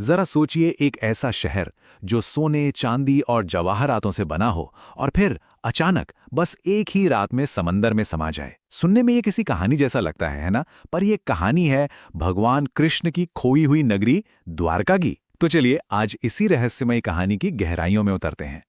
जरा सोचिए, एक ऐसा शहर जो सोने, चांदी और जवाहरातों से बना हो और फिर अचानक बस एक ही रात में समंदर में समा जाए। सुनने में ये किसी कहानी जैसा लगता है ना? पर ये कहानी है भगवान कृष्ण की खोई हुई नगरी द्वारका की। तो चलिए आज इसी रहस्यमयी कहानी की गहराइयों में उतरते हैं।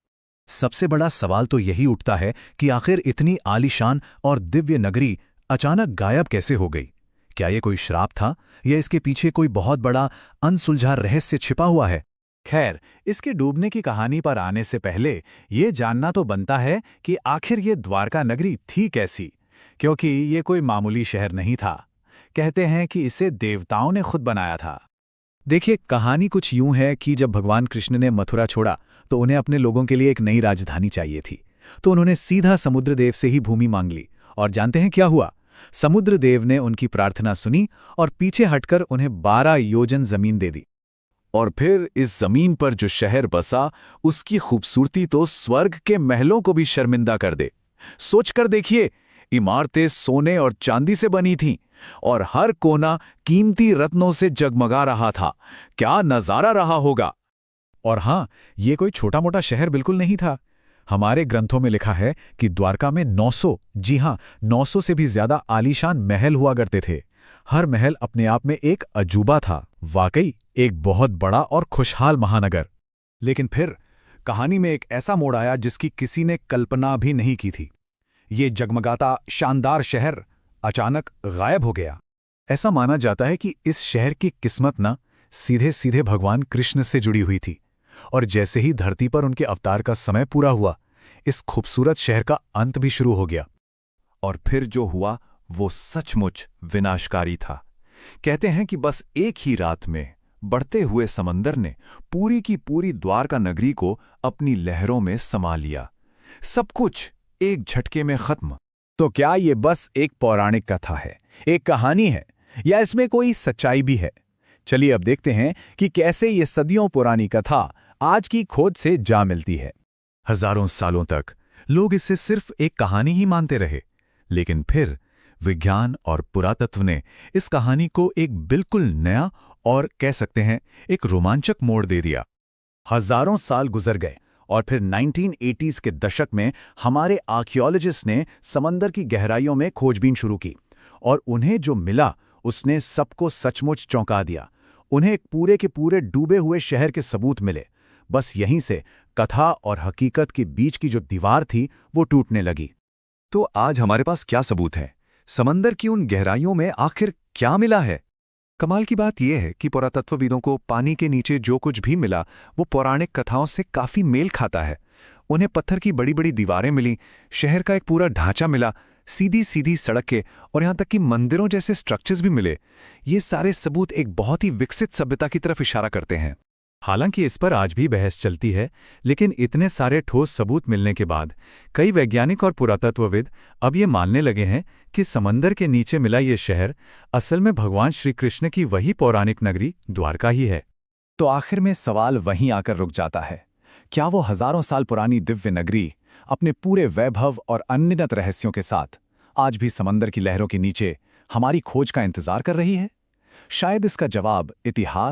सबसे बड़ा सवाल तो यही उठता है कि आखिर इतनी आलीशान और दिव्य नगरी अचानक गायब कैसे हो गई। क्या ये कोई श्राप था या इसके पीछे कोई बहुत बड़ा अनसुलझा रहस्य छिपा हुआ है? खैर, इसके डूबने की कहानी पर आने से पहले ये जानना तो बनता है कि आखिर ये द्वारका नगरी थी कैसी, क्योंकि ये कोई मामूली शहर नहीं था। कहते हैं कि इसे देवताओं ने खुद बनाया था। देखिए, कहानी कुछ यूं है कि जब भगवान कृष्ण ने मथुरा छोड़ा तो उन्हें अपने लोगों के लिए एक नई राजधानी चाहिए थी। तो उन्होंने सीधा समुद्रदेव से ही भूमि मांग ली। और जानते हैं क्या हुआ? समुद्रदेव ने उनकी प्रार्थना सुनी और पीछे हटकर उन्हें 12 योजन जमीन दे दी। और फिर इस जमीन पर जो शहर बसा, उसकी खूबसूरती तो स्वर्ग के महलों को भी शर्मिंदा कर दे। सोचकर देखिए, इमारतें सोने और चांदी से बनी थीं और हर कोना कीमती रत्नों से जगमगा रहा था। क्या नजारा रहा होगा। और हाँ, ये कोई छोटा मोटा शहर बिल्कुल नहीं था। हमारे ग्रंथों में लिखा है कि द्वारका में 900, जी हाँ, 900 से भी ज्यादा आलीशान महल हुआ करते थे। हर महल अपने आप में एक अजूबा था। वाकई एक बहुत बड़ा और खुशहाल महानगर। लेकिन फिर कहानी में एक ऐसा मोड़ आया जिसकी किसी ने कल्पना भी नहीं की थी। ये जगमगाता शानदार शहर अचानक गायब हो गया। ऐसा माना जाता है कि इस शहर की किस्मत ना सीधे सीधे भगवान कृष्ण से जुड़ी हुई थी। और जैसे ही धरती पर उनके अवतार का समय पूरा हुआ, इस खूबसूरत शहर का अंत भी शुरू हो गया। और फिर जो हुआ वो सचमुच विनाशकारी था। कहते हैं कि बस एक ही रात में बढ़ते हुए समंदर ने पूरी की पूरी द्वारका नगरी को अपनी लहरों में समा लिया। सब कुछ एक झटके में खत्म। तो क्या ये बस एक पौराणिक कथा है, एक कहानी है, या इसमें कोई सच्चाई भी है? चलिए अब देखते हैं कि कैसे ये सदियों पुरानी कथा आज की खोज से जा मिलती है। हजारों सालों तक लोग इसे सिर्फ एक कहानी ही मानते रहे, लेकिन फिर विज्ञान और पुरातत्व ने इस कहानी को एक बिल्कुल नया और कह सकते हैं एक रोमांचक मोड़ दे दिया। हजारों साल गुजर गए और फिर 1980s के दशक में हमारे आर्कियोलॉजिस्ट ने समंदर की गहराइयों में खोजबीन शुरू की। और उन्हें जो मिला उसने सबको सचमुच चौंका दिया। उन्हें एक पूरे के पूरे डूबे हुए शहर के सबूत मिले। बस यहीं से कथा और हकीकत के बीच की जो दीवार थी वो टूटने लगी। तो आज हमारे पास क्या सबूत है? समंदर की उन गहराइयों में आखिर क्या मिला है? कमाल की बात यह है कि पुरातत्वविदों को पानी के नीचे जो कुछ भी मिला वो पौराणिक कथाओं से काफी मेल खाता है। उन्हें पत्थर की बड़ी बड़ी दीवारें मिली, शहर का एक पूरा ढांचा मिला, सीधी सीधी सड़कें और यहां तक कि मंदिरों जैसे स्ट्रक्चर्स भी मिले। ये सारे सबूत एक बहुत ही विकसित सभ्यता की तरफ इशारा करते हैं। हालांकि इस पर आज भी बहस चलती है, लेकिन इतने सारे ठोस सबूत मिलने के बाद कई वैज्ञानिक और पुरातत्वविद अब ये मानने लगे हैं कि समंदर के नीचे मिला ये शहर असल में भगवान श्री कृष्ण की वही पौराणिक नगरी द्वारका ही है। तो आखिर में सवाल वहीं आकर रुक जाता है, क्या वो हजारों साल पुरानी दिव्य नगरी अपने पूरे वैभव और अनगिनत रहस्यों के साथ आज भी समंदर की लहरों के नीचे हमारी खोज का इंतजार कर रही है? शायद इसका जवाब इतिहास